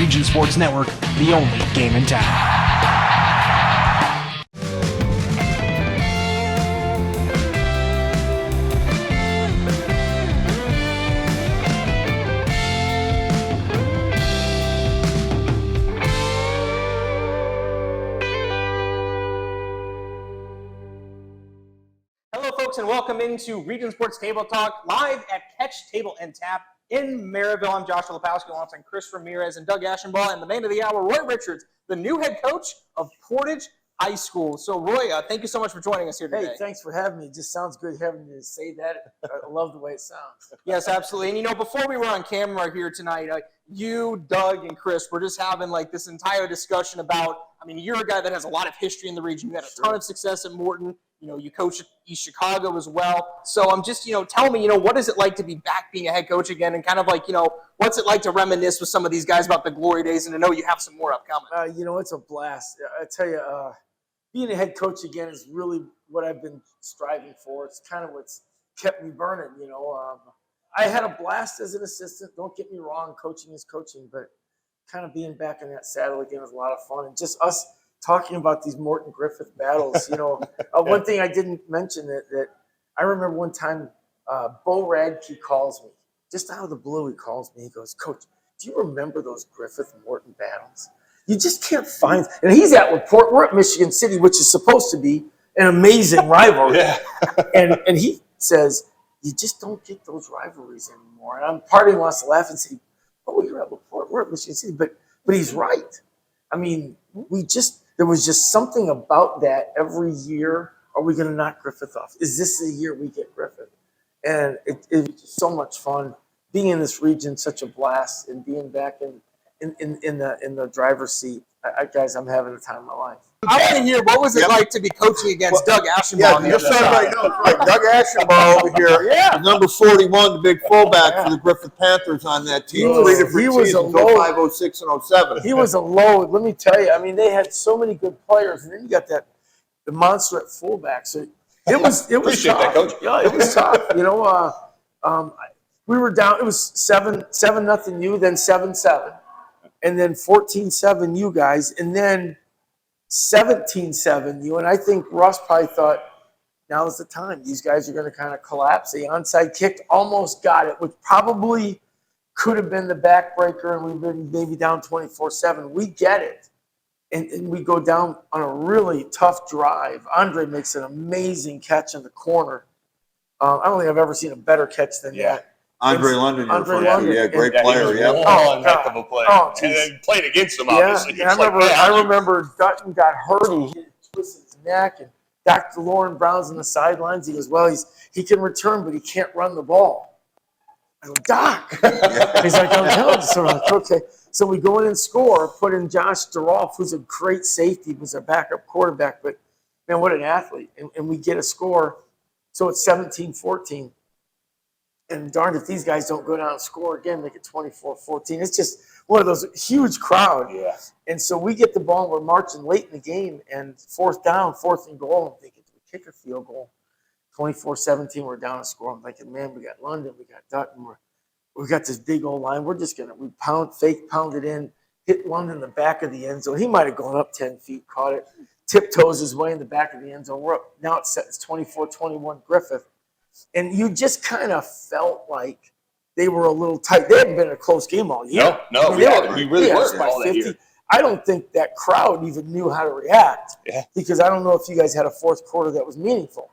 Region Sports Network, the only game in town. Hello, folks, and welcome into Region Sports Table Talk, live at Catch Table and Tap in Merrillville. I'm Joshua Lepowski, alongside Chris Ramirez and Doug Ashenbaugh, and the man of the hour, Roy Richards, the new head coach of Portage High School. So, Roy, thank you so much for joining us here today. Hey, thanks for having me. It just sounds good having you say that. I love the way it sounds. Yes, absolutely. And, before we were on camera here tonight, you, Doug, and Chris were just having, this entire discussion about, you're a guy that has a lot of history in the region. You had a ton of success at Morton. You coach at East Chicago as well. So I'm just, tell me, what is it like to be back being a head coach again, and kind of what's it like to reminisce with some of these guys about the glory days, and to know you have some more upcoming? It's a blast. I tell you, being a head coach again is really what I've been striving for. It's kind of what's kept me burning, I had a blast as an assistant. Don't get me wrong, coaching is coaching, but kind of being back in that saddle again was a lot of fun. And just us talking about these Morton Griffith battles, one thing I didn't mention that I remember one time Bo Radke calls me, just out of the blue. He calls me. He goes, "Coach, do you remember those Griffith Morton battles? You just can't find." And he's at LaPorte. We're at Michigan City, which is supposed to be an amazing rivalry. And he says, "You just don't get those rivalries anymore." And I'm parting wants to laugh and say, "Oh, you're at LaPorte. We're at Michigan City." But he's right. There was just something about that every year. Are we going to knock Griffith off? Is this the year we get Griffith? And it was just so much fun being in this region, such a blast, and being back in the driver's seat. Guys, I'm having the time of my life. I want to hear, what was it like to be coaching against Doug Ashenbaugh? Yeah, you're saying right now, right? Doug Ashenbaugh over here, number 41, the big fullback for the Griffith Panthers on that team. He was a load. 05, 06, and 07. He was a load. Let me tell you. They had so many good players, and then you got the monster at fullback. So it was Appreciate tough. that, Coach. Yeah, it was tough. We were down. It was 7-0 you, then 7-7, and then 14-7 you guys, and then 17-7 you. And I think Russ probably thought, now is the time. These guys are going to kind of collapse. The onside kick almost got it, which probably could have been the backbreaker, and we've been maybe down 24-7. We get it. And we go down on a really tough drive. Andre makes an amazing catch in the corner. I don't think I've ever seen a better catch than that. Andre London, London. great player. One heck of a player. And then played against him, obviously. Yeah, I remember Dutton got hurt and he twisted his neck, and Dr. Lauren Brown's on the sidelines. He goes, "Well, he can return, but he can't run the ball." I go, "Doc." He's like, "I'm telling you." So I'm like, okay. So we go in and score, put in Josh DeRolf, who's a great safety, was a backup quarterback, but man, what an athlete. And we get a score. So it's 17-14. And darned if these guys don't go down and score again, make it 24-14. It's just one of those huge crowd. Yeah. And so we get the ball, and we're marching late in the game, and fourth and goal. I'm thinking, do we kick a field goal? 24-17, we're down a score. I'm thinking, man, we got London, we got Dutton, we got this big old line. We're just going to fake pound it in, hit London in the back of the end zone. He might have gone up 10 feet, caught it, tiptoes his way in the back of the end zone. We're up. Now it's 24-21 Griffith. And you just kind of felt like they were a little tight. They hadn't been in a close game all year. No, we really weren't all that year. I don't think that crowd even knew how to react because I don't know if you guys had a fourth quarter that was meaningful.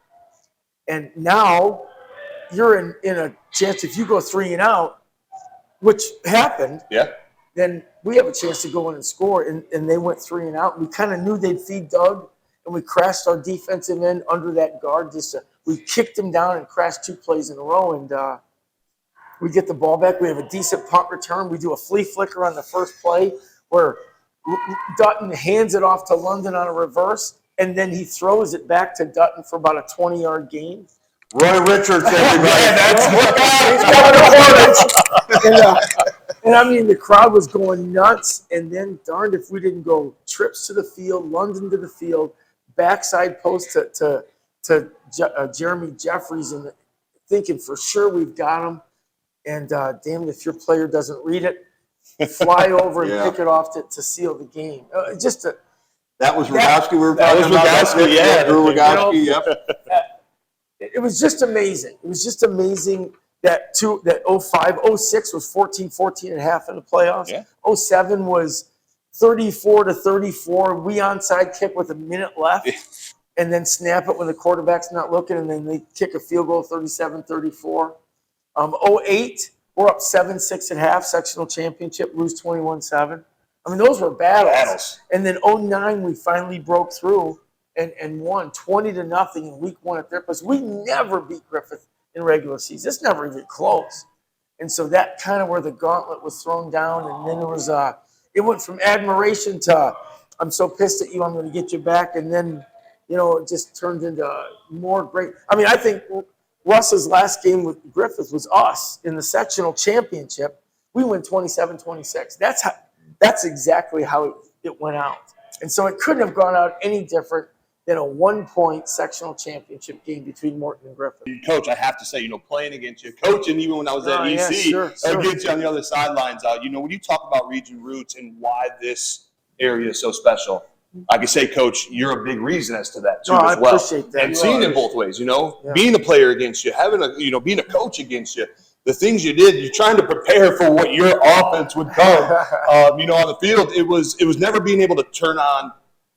And now you're in a chance, if you go 3 and out, which happened, then we have a chance to go in and score. And they went 3 and out. We kind of knew they'd feed Doug, and we crashed our defensive end under that guard. We kicked him down and crashed 2 plays in a row, and we get the ball back. We have a decent punt return. We do a flea flicker on the first play where Dutton hands it off to London on a reverse, and then he throws it back to Dutton for about a 20-yard gain. Roy Richards, everybody. And the crowd was going nuts. And then, darned if we didn't go trips to the field, London to the field, backside post to Jeremy Jeffries, and thinking for sure we've got him. And damn, if your player doesn't read it, fly over and Yeah. pick it off to seal the game. That was Rogowski we were talking about. Rogowski, yeah. Drew Rogowski, yep. It was just amazing. It was just amazing that 05, 06 was 14-14 and a half in the playoffs. Yeah. 07 was 34-34. We onside kick with a minute left. And then snap it when the quarterback's not looking, and then they kick a field goal 37-34. 08, we're up 7-6 at half, sectional championship, lose 21-7. I mean, those were battles. And then 09, we finally broke through and won 20-0 in week 1 at their place. We never beat Griffith in regular season. It's never even close. And so that kind of where the gauntlet was thrown down, and then it went from admiration to I'm so pissed at you, I'm going to get you back, and then it just turned into more great. I mean, I think Russ's last game with Griffith was us in the sectional championship. We win 27-26. That's exactly how it went out. And so it couldn't have gone out any different than a 1-point sectional championship game between Morton and Griffith. Coach, I have to say, playing against you, coaching even when I was at EC, sure. against you on the other sidelines, when you talk about region roots and why this area is so special, I can say, Coach, you're a big reason as to that too as well. I appreciate that. And seeing it both ways, being a player against you, having being a coach against you, the things you did, you're trying to prepare for what your offense would come. On the field, it was never being able to turn on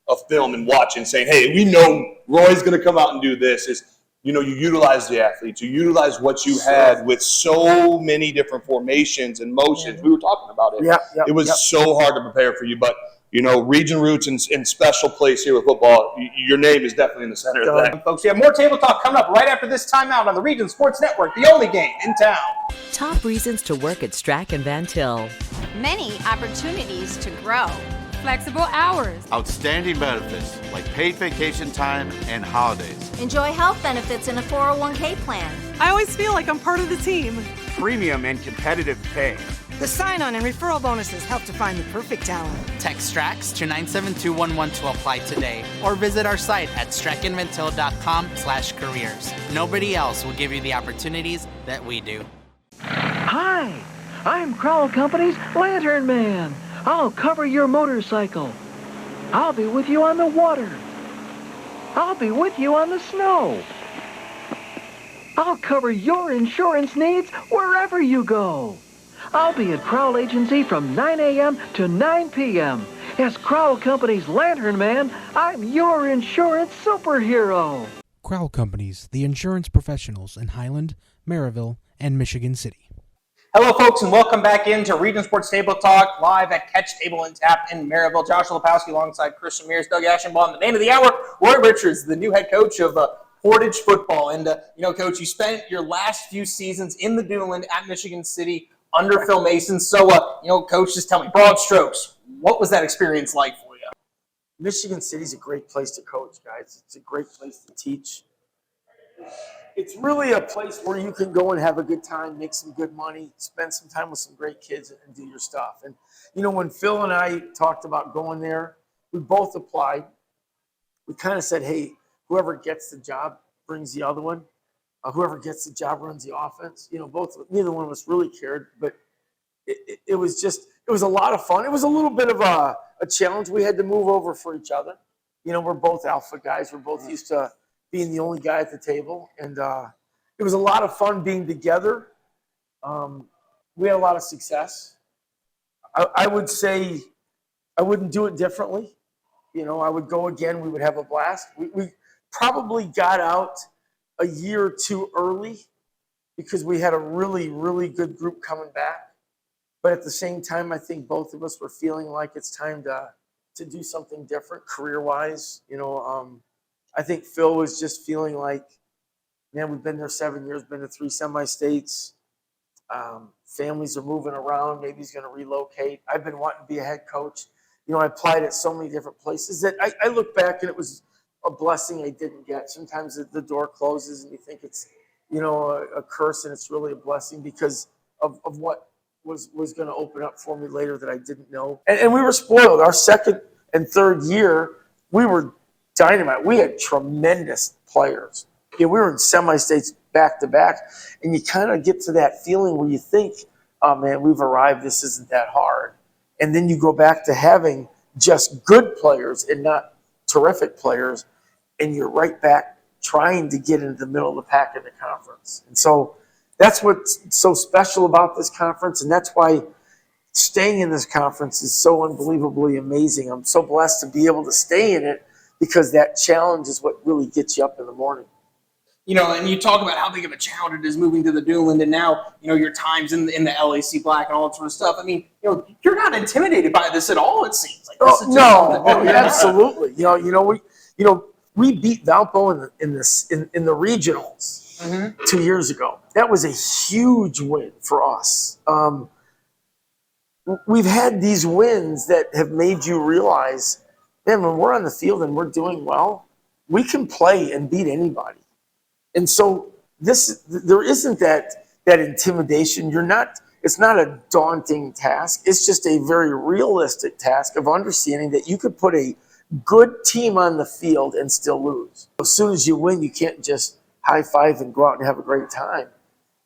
a film and watch and say, hey, we know Roy's going to come out and do this. You utilize the athletes, you utilize what you had with so many different formations and motions. We were talking about it. It was so hard to prepare for you, but region roots and special place here with football, your name is definitely in the center of that. Folks, we have more Table Talk coming up right after this timeout on the Region Sports Network, the only game in town. Top reasons to work at Strack and Van Til. Many opportunities to grow. Flexible hours. Outstanding benefits like paid vacation time and holidays. Enjoy health benefits in a 401k plan. I always feel like I'm part of the team. Premium and competitive pay. The sign-on and referral bonuses help to find the perfect talent. Text STRAX to 97211 to apply today, or visit our site at strackandvantil.com/careers. Nobody else will give you the opportunities that we do. Hi, I'm Crowell Company's Lantern Man. I'll cover your motorcycle. I'll be with you on the water. I'll be with you on the snow. I'll cover your insurance needs wherever you go. I'll be at Crowell Agency from 9 a.m. to 9 p.m. As Crowell Company's Lantern Man, I'm your insurance superhero. Crowell Companies, the insurance professionals in Highland, Merrillville, and Michigan City. Hello, folks, and welcome back into Region Sports Table Talk, live at Catch Table and Tap in Merrillville. Josh Lepowski alongside Chris Ramirez, Doug Ashenbaugh, and the man of the hour, Roy Richards, the new head coach of Portage football. And, Coach, you spent your last few seasons in the Duneland at Michigan City under Phil Mason. So, Coach, just tell me, broad strokes, what was that experience like for you? Michigan City's a great place to coach, guys. It's a great place to teach. It's really a place where you can go and have a good time, make some good money, spend some time with some great kids, and do your stuff. And, when Phil and I talked about going there, we both applied. We kind of said, hey, whoever gets the job brings the other one. Whoever gets the job runs the offense. Neither one of us really cared, but it was a lot of fun. It was a little bit of a challenge. We had to move over for each other. We're both alpha guys. We're both used to being the only guy at the table. And it was a lot of fun being together. We had a lot of success. I would say I wouldn't do it differently. I would go again. We would have a blast. We probably got out a year or two early because we had a really, really good group coming back. But at the same time, I think both of us were feeling like it's time to do something different career-wise. I think Phil was just feeling like, man, we've been there 7 years, been to 3 semi-states. Families are moving around. Maybe he's going to relocate. I've been wanting to be a head coach. I applied at so many different places that I look back and it was a blessing I didn't get. Sometimes the door closes and you think it's, a curse, and it's really a blessing because of what was going to open up for me later that I didn't know. And we were spoiled. Our second and third year, we were dynamite. We had tremendous players. We were in semi-states back to back, and you kind of get to that feeling where you think oh man, we've arrived. This isn't that hard. And then you go back to having just good players and not terrific players, and you're right back trying to get into the middle of the pack in the conference. And so that's what's so special about this conference, and that's why staying in this conference is so unbelievably amazing. I'm so blessed to be able to stay in it because that challenge is what really gets you up in the morning. And you talk about how big of a challenge it is moving to the Duneland, and now, your times in the LAC Black and all that sort of stuff. I mean, you're not intimidated by this at all, it seems like. This is Absolutely. We beat Valpo in the regionals 2 years ago. That was a huge win for us. We've had these wins that have made you realize, man, when we're on the field and we're doing well, we can play and beat anybody. And so there isn't that intimidation. It's not a daunting task. It's just a very realistic task of understanding that you could put a good team on the field and still lose. As soon as you win, you can't just high five and go out and have a great time.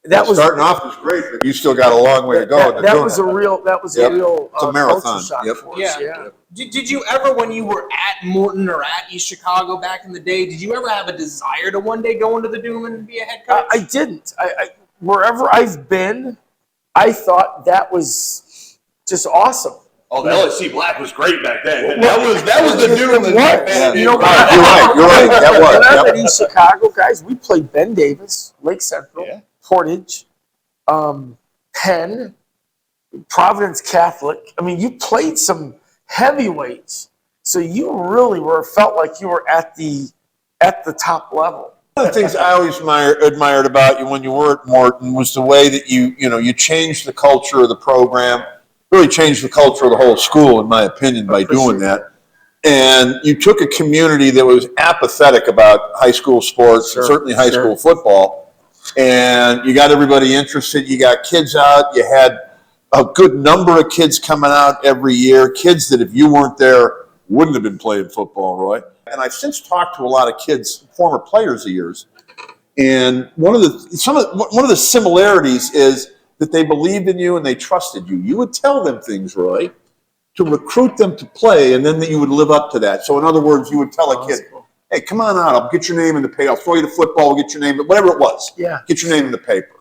Starting off was great, but you still got a long way to go. That was a real it's a marathon. Shock for us. Yeah. Did you ever, when you were at Morton or at East Chicago back in the day, did you ever have a desire to one day go into the Duneland and be a head coach? I didn't. Wherever I've been, I thought that was just awesome. Oh, the LSC Black was great back then. That was the Duneland back then. You're right. That was. When I was at East Chicago, guys, we played Ben Davis, Lake Central, Portage, Penn, Providence Catholic. I mean, you played some heavyweights, so you really felt like you were at the top level. One of the things I always admired about you when you were at Morton was the way that you changed the culture of the program, really changed the culture of the whole school, in my opinion, by doing that. And you took a community that was apathetic about high school sports, and certainly high school football, and you got everybody interested. You got kids out. You had a good number of kids coming out every year, kids that if you weren't there wouldn't have been playing football, Roy. And I've since talked to a lot of kids, former players of yours, and one of the similarities is that they believed in you and they trusted you. You would tell them things, Roy, to recruit them to play, and then that you would live up to that. So in other words, you would tell a kid, hey, come on out. I'll get your name in the paper. I'll throw you the football. We'll get your name, whatever it was. Yeah. Get your name in the paper,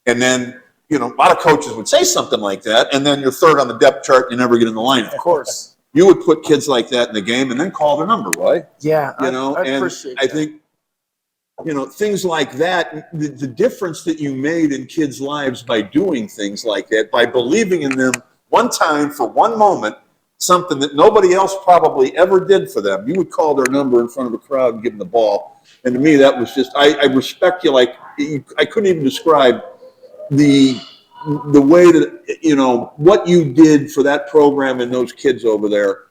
And then, a lot of coaches would say something like that, and then you're third on the depth chart and you never get in the lineup. Of course. You would put kids like that in the game and then call their number, right? Yeah. I and appreciate I that. think, things like that, the difference that you made in kids' lives by doing things like that, by believing in them one time for one moment, something that nobody else probably ever did for them. You would call their number in front of a crowd and give them the ball. And to me, that was just, I respect you like, I couldn't even describe the way that, what you did for that program and those kids over there.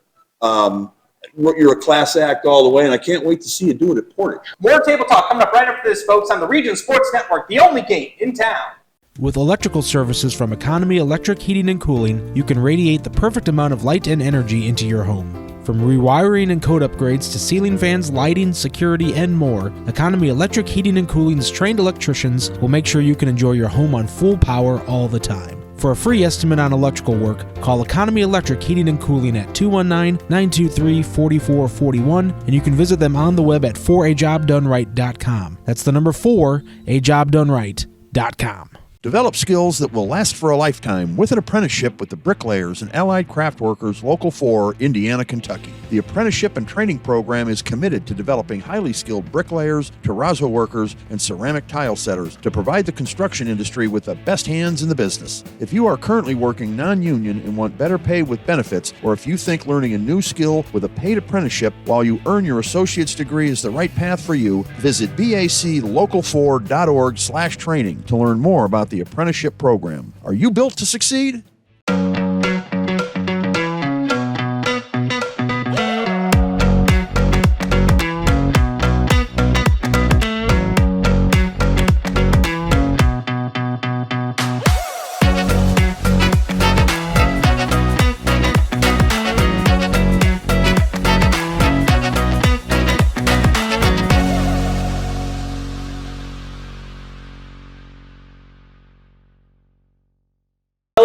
You're a class act all the way, and I can't wait to see you do it at Portage. More Table Talk coming up right after this, folks, on the Region Sports Network, the only game in town. With electrical services from Economy Electric Heating and Cooling, you can radiate the perfect amount of light and energy into your home. From rewiring and code upgrades to ceiling fans, lighting, security, and more, Economy Electric Heating and Cooling's trained electricians will make sure you can enjoy your home on full power all the time. For a free estimate on electrical work, call Economy Electric Heating and Cooling at 219-923-4441, and you can visit them on the web at 4ajobdoneright.com. That's the number 4ajobdoneright.com. Develop skills that will last for a lifetime with an apprenticeship with the Bricklayers and Allied Craft Workers Local 4, Indiana, Kentucky. The apprenticeship and training program is committed to developing highly skilled bricklayers, terrazzo workers, and ceramic tile setters to provide the construction industry with the best hands in the business. If you are currently working non-union and want better pay with benefits, or if you think learning a new skill with a paid apprenticeship while you earn your associate's degree is the right path for you, visit baclocal4.org/training to learn more about the apprenticeship program. Are you built to succeed?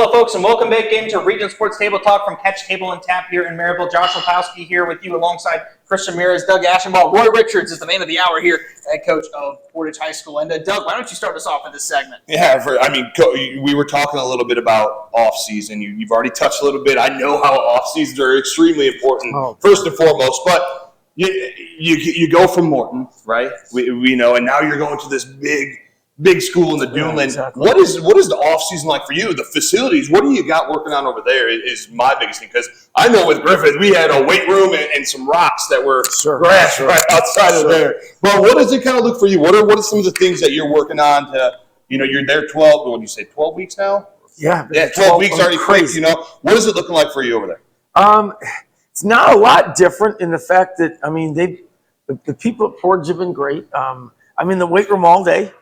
Hello, folks, and welcome back into Region Sports Table Talk from Catch Table and Tap here in Merrillville. Josh Lepowski here with you alongside Christian Ramirez, Doug Ashenbaugh. Roy Richards is the man of the hour here, head coach of Portage High School. And Doug, why don't you start us off with this segment? Yeah, we were talking a little bit about off-season. You've already touched a little bit. I know how off-seasons are extremely important, first and foremost, but you go from Morton, right? We know, and now you're going to this big school in the Duneland. Yeah, exactly. What is the off season like for you? The facilities, what do you got working on over there is my biggest thing, because I know with Griffith we had a weight room and some rocks that were grass right outside of there. But what does it kind of look for you? What are some of the things that you're working on to, you're there 12, what do you say, 12 weeks now? Yeah, 12 weeks already crazy. What is it looking like for you over there? It's not a lot different in the fact that, the people at Portage have been great. I'm in the weight room all day.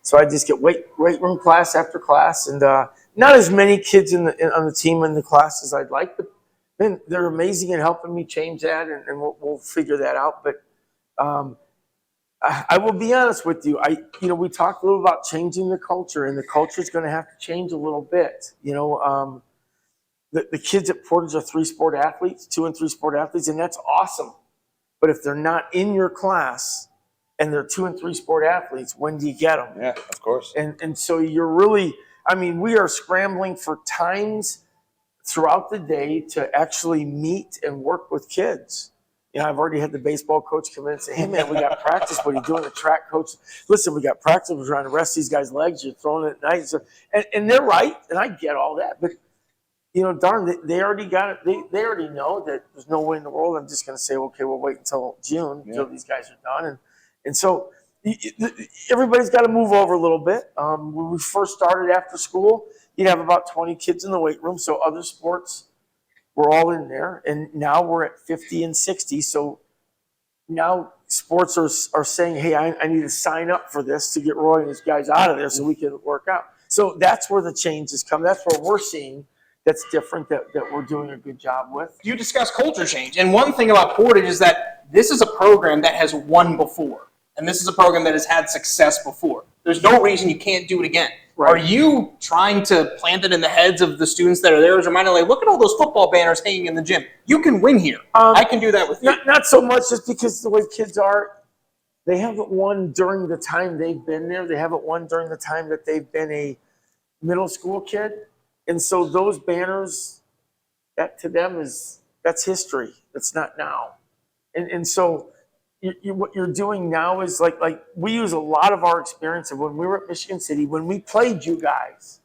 So I just get weight room class after class, and not as many kids on the team in the class as I'd like, but man, they're amazing in helping me change that, and we'll figure that out. But I will be honest with you. We talked a little about changing the culture, and the culture is going to have to change a little bit. The kids at Portage are 3-sport athletes, 2 and 3 sport athletes, and that's awesome. But if they're not in your class, and they're 2 and 3 sport athletes, when do you get them? Yeah, of course. And so you're really, we are scrambling for times throughout the day to actually meet and work with kids. I've already had the baseball coach come in and say, hey man, we got practice. What are you doing? The track coach, listen, we got practice. We're trying to rest these guys' legs. You're throwing it at night. So, and they're right, and I get all that. But, darn, they already got it. They already know that there's no way in the world I'm just going to say, okay, we'll wait until June until these guys are done. And so everybody's got to move over a little bit. When we first started after school, you'd have about 20 kids in the weight room. So other sports were all in there. And now we're at 50 and 60. So now sports are saying, hey, I need to sign up for this to get Roy and his guys out of there so we can work out. So that's where the changes come. That's where we're seeing that's different, that we're doing a good job with. You discussed culture change. And one thing about Portage is that this is a program that has won before. And this is a program that has had success before. There's no reason you can't do it again. Right. Are you trying to plant it in the heads of the students that are there as a reminder, like, look at all those football banners hanging in the gym. You can win here. I can do that with you. Not so much just because the way kids are. They haven't won during the time they've been there. They haven't won during the time that they've been a middle school kid. And so those banners, that to them that's history. That's not now. And so what you're doing now is like we use a lot of our experience of when we were at Michigan City, when we played you guys.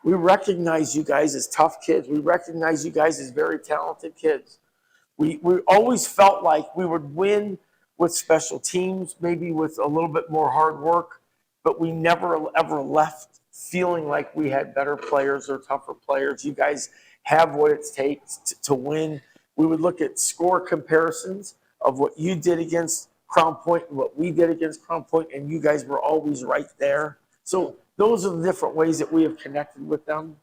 We recognize you guys as tough kids. We recognize you guys as very talented kids. We always felt like we would win with special teams, maybe with a little bit more hard work, but we never ever left feeling like we had better players or tougher players. You guys have what it takes to win. We would look at score comparisons of what you did against Crown Point and what we did against Crown Point, and you guys were always right there. So those are the different ways that we have connected with them.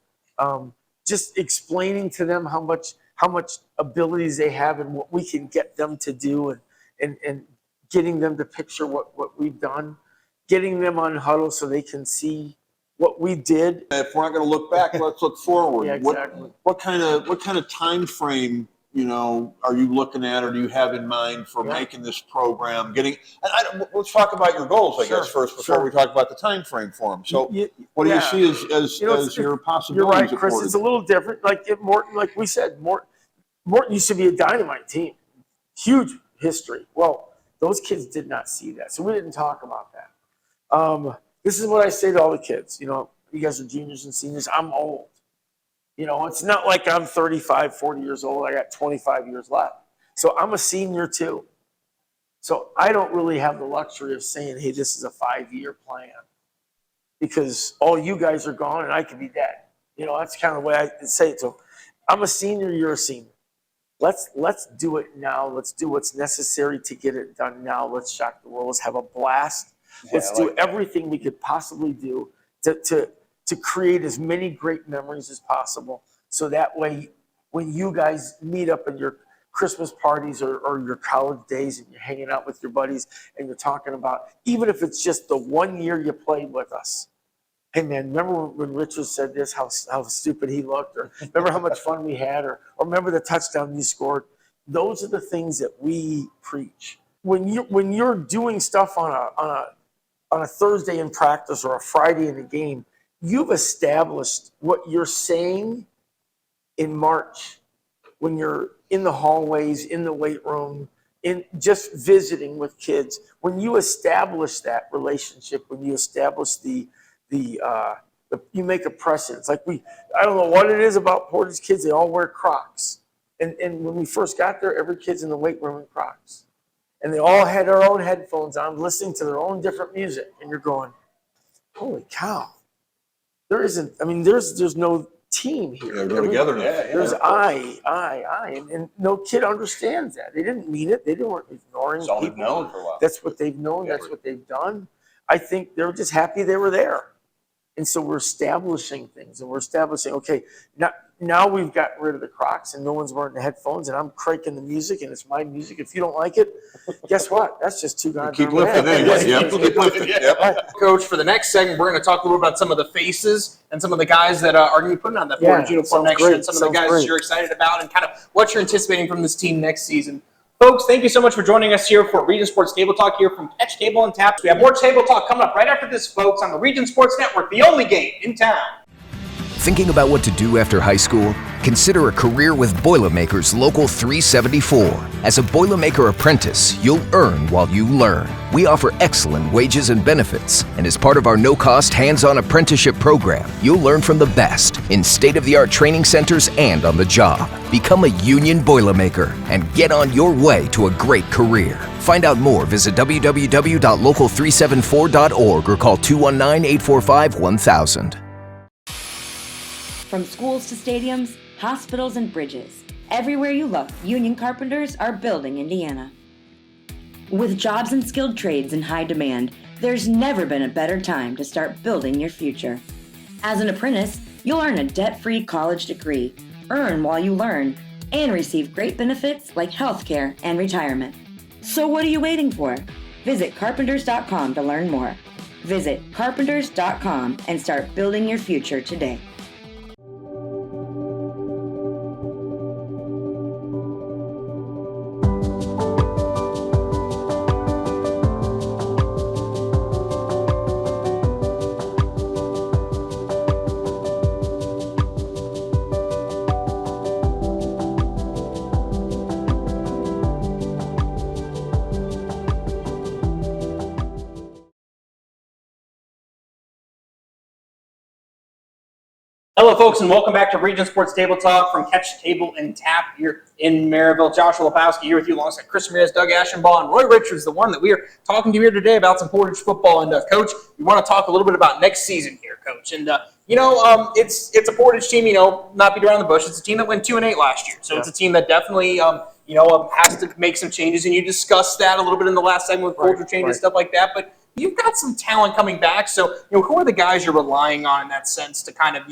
Just explaining to them how much abilities they have and what we can get them to do, and getting them to picture what we've done, getting them on huddle so they can see what we did. If we're not going to look back, let's look forward. Yeah, exactly. What kind of time frame are you looking at, or do you have in mind for making this program let's talk about your goals, I guess, first before we talk about the time frame for them. So what do you see as your possibilities? You're right, Chris. It's a little different. Like Morton, like we said, Morton used to be a dynamite team. Huge history. Well, those kids did not see that. So we didn't talk about that. This is what I say to all the kids. You guys are juniors and seniors. I'm old. It's not like I'm 35, 40 years old. I got 25 years left. So I'm a senior too. So I don't really have the luxury of saying, hey, this is a 5-year plan, because all you guys are gone and I could be dead. That's kind of the way I say it. So I'm a senior, you're a senior. Let's do it now. Let's do what's necessary to get it done now. Let's shock the world. Let's have a blast. Let's do everything we could possibly do to create as many great memories as possible. So that way, when you guys meet up in your Christmas parties or your college days and you're hanging out with your buddies and you're talking about, even if it's just the 1 year you played with us, hey man, remember when Richard said this, how stupid he looked, or remember how much fun we had, or remember the touchdown you scored. Those are the things that we preach. When you're doing stuff on a Thursday in practice or a Friday in a game, you've established what you're saying in March when you're in the hallways, in the weight room, in just visiting with kids. When you establish that relationship, when you establish you make a precedent. It's like I don't know what it is about Portage kids, they all wear Crocs. And when we first got there, every kid's in the weight room in Crocs. And they all had their own headphones on, listening to their own different music. And you're going, holy cow. There's no team here. Yeah, we're together now. There's I. And no kid understands that. They didn't mean it. They weren't ignoring It's all people. they've known for a while. That's what they've known. That's what they've done. I think they're just happy they were there. And so we're establishing things, and we're establishing, okay, now we've gotten rid of the Crocs and no one's wearing the headphones, and I'm cranking the music and it's my music. If you don't like it, guess what? That's just too goddamn Keep lifting bad. it. Keep lifting it. Coach, for the next segment, we're going to talk a little about some of the faces and some of the guys that are going to be putting on that Portage uniform next year, and some of the guys that you're excited about, and kind of what you're anticipating from this team next season. Folks, thank you so much for joining us here for Region Sports Table Talk here from Catch Table and Taps. We have more Table Talk coming up right after this, folks, on the Region Sports Network, the only game in town. Thinking about what to do after high school? Consider a career with Boilermakers Local 374. As a Boilermaker apprentice, you'll earn while you learn. We offer excellent wages and benefits, and as part of our no-cost hands-on apprenticeship program, you'll learn from the best in state-of-the-art training centers and on the job. Become a union Boilermaker and get on your way to a great career. Find out more, visit www.local374.org or call 219-845-1000. From schools to stadiums, hospitals and bridges, everywhere you look, union carpenters are building Indiana. With jobs and skilled trades in high demand, there's never been a better time to start building your future. As an apprentice, you'll earn a debt-free college degree, earn while you learn, and receive great benefits like healthcare and retirement. So what are you waiting for? Visit carpenters.com to learn more. Visit carpenters.com and start building your future today. Hello, folks, and welcome back to Region Sports Table Talk from Catch Table and Tap here in Merrillville. Joshua Lepowski here with you alongside Chris Ramirez, Doug Ashenbaugh, and Roy Richards, the one that we are talking to here today about some Portage football. And, Coach, we want to talk a little bit about next season here, Coach. And, it's a Portage team, not beat around the bush. It's a team that went 2-8 last year. So it's a team that definitely, has to make some changes. And you discussed that a little bit in the last segment with culture changes, stuff like that. But you've got some talent coming back. So, who are the guys you're relying on in that sense to kind of,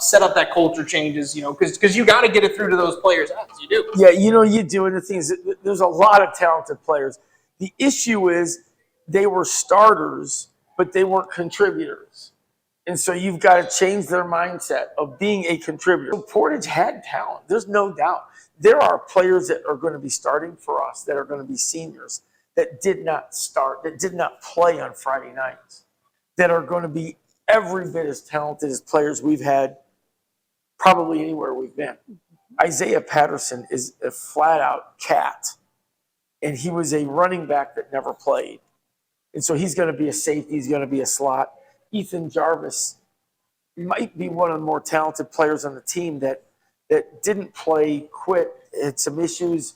set up that culture changes, because you got to get it through to those players as you do. Yeah, you do. And the thing is, there's a lot of talented players. The issue is they were starters, but they weren't contributors. And so you've got to change their mindset of being a contributor. Portage had talent. There's no doubt. There are players that are going to be starting for us that are going to be seniors that did not start, that did not play on Friday nights, that are going to be every bit as talented as players we've had probably anywhere we've been. Isaiah Patterson is a flat-out cat, and he was a running back that never played. And so he's going to be a safety. He's going to be a slot. Ethan Jarvis might be one of the more talented players on the team that didn't play, quit, had some issues.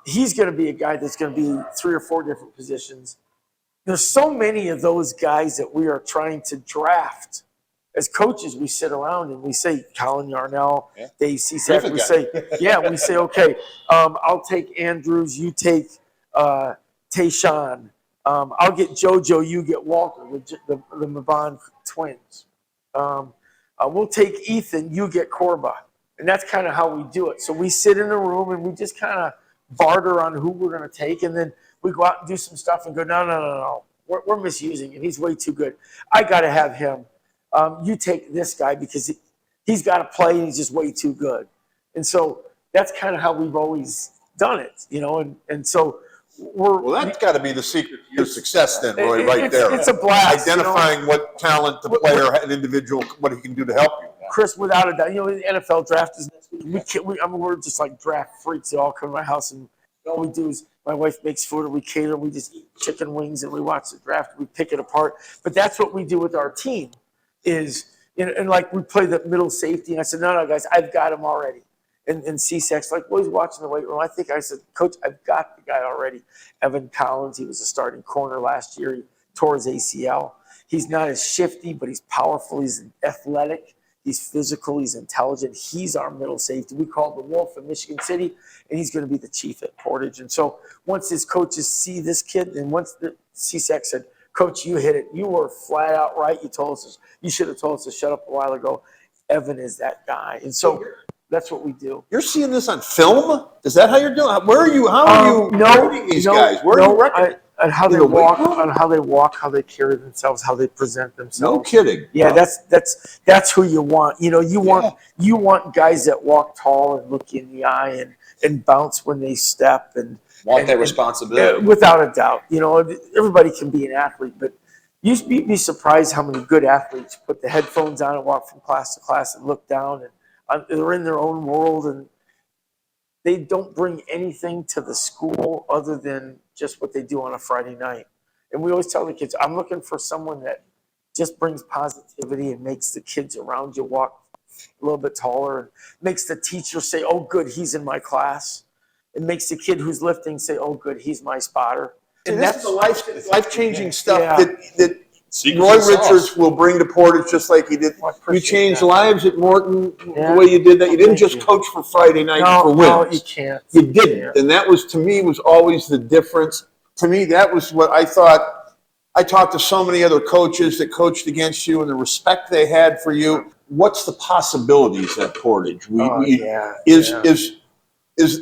He's going to be a guy that's going to be 3 or 4 different positions. There's so many of those guys that we are trying to draft. As coaches, we sit around and we say, Colin Yarnell, Dave Cisak, we say, okay, I'll take Andrews, you take Tayshawn. I'll get JoJo, you get Walker, the Mabon twins. We'll take Ethan, you get Corba. And that's kind of how we do it. So we sit in a room and we just kind of barter on who we're going to take, and then we go out and do some stuff and go, no. We're misusing him. He's way too good. I got to have him. you take this guy because he's got to play and he's just way too good. And so that's kind of how we've always done it, and so well, that's got to be the secret to your success then, Roy, right there. It's a blast. Identifying what talent the player, an individual, what he can do to help you. Chris, without a doubt, the NFL draft is next week. We're just like draft freaks. They all come to my house, and all we do is my wife makes food, and we cater. We just eat chicken wings, and we watch the draft. We pick it apart. But that's what we do with our team. And like we play the middle safety, and I said, no, guys, I've got him already. And CSEC's like, well, he's watching the weight room. I said, Coach, I've got the guy already. Evan Collins, he was a starting corner last year. He tore his ACL. He's not as shifty, but he's powerful. He's athletic. He's physical. He's intelligent. He's our middle safety. We call him the Wolf in Michigan City, and he's going to be the chief at Portage. And so once his coaches see this kid, and once the CSEC said, Coach, you hit it. You were flat out right. You should have told us to shut up a while ago. Evan is that guy. And so that's what we do. You're seeing this on film? Is that how you're doing? Where are you? How are you recruiting these guys? Where are you recruiting? On how they walk, how they carry themselves, how they present themselves. No kidding. Yeah, that's who you want. You want guys that walk tall and look you in the eye and bounce when they step and want that responsibility. Without a doubt. Everybody can be an athlete, but you'd be surprised how many good athletes put the headphones on and walk from class to class and look down and they're in their own world and they don't bring anything to the school other than just what they do on a Friday night. And we always tell the kids, I'm looking for someone that just brings positivity and makes the kids around you walk a little bit taller and makes the teacher say, oh, good, he's in my class. It makes the kid who's lifting say, oh, good, he's my spotter. And that's the life-changing stuff that Roy Richards will bring to Portage just like he did. You changed lives at Morton the way you did that. You didn't just coach for Friday night for wins. No, you can't. You didn't. And that was, to me, was always the difference. To me, that was what I thought. I talked to so many other coaches that coached against you and the respect they had for you. What's the possibilities at Portage? Is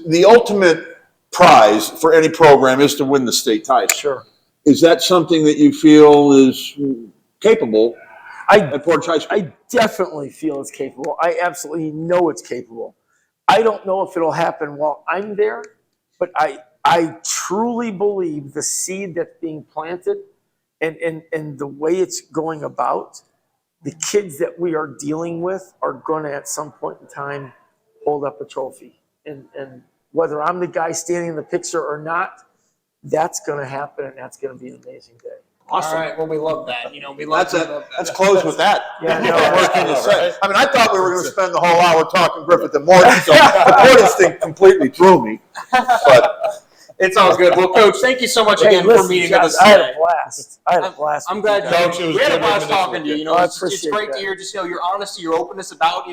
the ultimate prize for any program is to win the state title. Sure. Is that something that you feel is capable at Portage High School? I definitely feel it's capable. I absolutely know it's capable. I don't know if it'll happen while I'm there, but I truly believe the seed that's being planted and the way it's going about, the kids that we are dealing with are going to at some point in time hold up a trophy. And whether I'm the guy standing in the picture or not, that's going to happen, and that's going to be an amazing day. Awesome. All right. Well, we love that. Let's close with that. Yeah, I mean, I thought we were going to spend the whole hour talking Griffith and Morton, so the Portage thing completely threw me. But it's all good. Well, Coach, thank you so much again for meeting with us today. I had a blast. I'm glad Coach, we had a blast talking to you. It's great that. to hear just your honesty, your openness about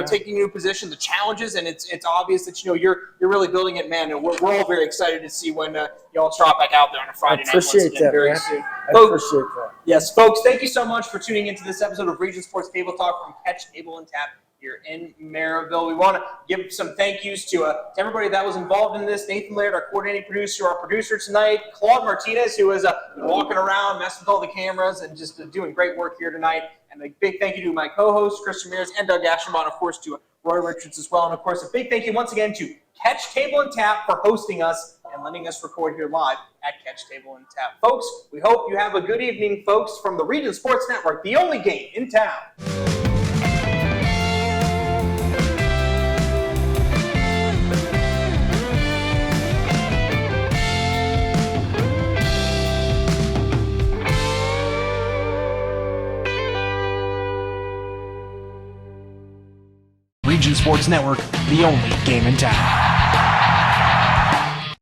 taking a new position, the challenges, and it's obvious that you're really building it, man. And we're all very excited to see when y'all drop back out there on a Friday night once again very soon. I appreciate that. Yes, folks, thank you so much for tuning into this episode of Region Sports Table Talk from Catch Table and Tap here in Merrillville. We want to give some thank yous to everybody that was involved in this. Nathan Laird, our coordinating producer, our producer tonight, Claude Martinez, who is walking around, messing with all the cameras, and just doing great work here tonight. And a big thank you to my co-hosts, Chris Ramirez and Doug Ashenbaum, of course, to Roy Richards as well. And, of course, a big thank you once again to Catch Table and Tap for hosting us and letting us record here live at Catch Table and Tap. Folks, we hope you have a good evening, folks, from the Region Sports Network, the only game in town. Region Sports Network, the only game in town.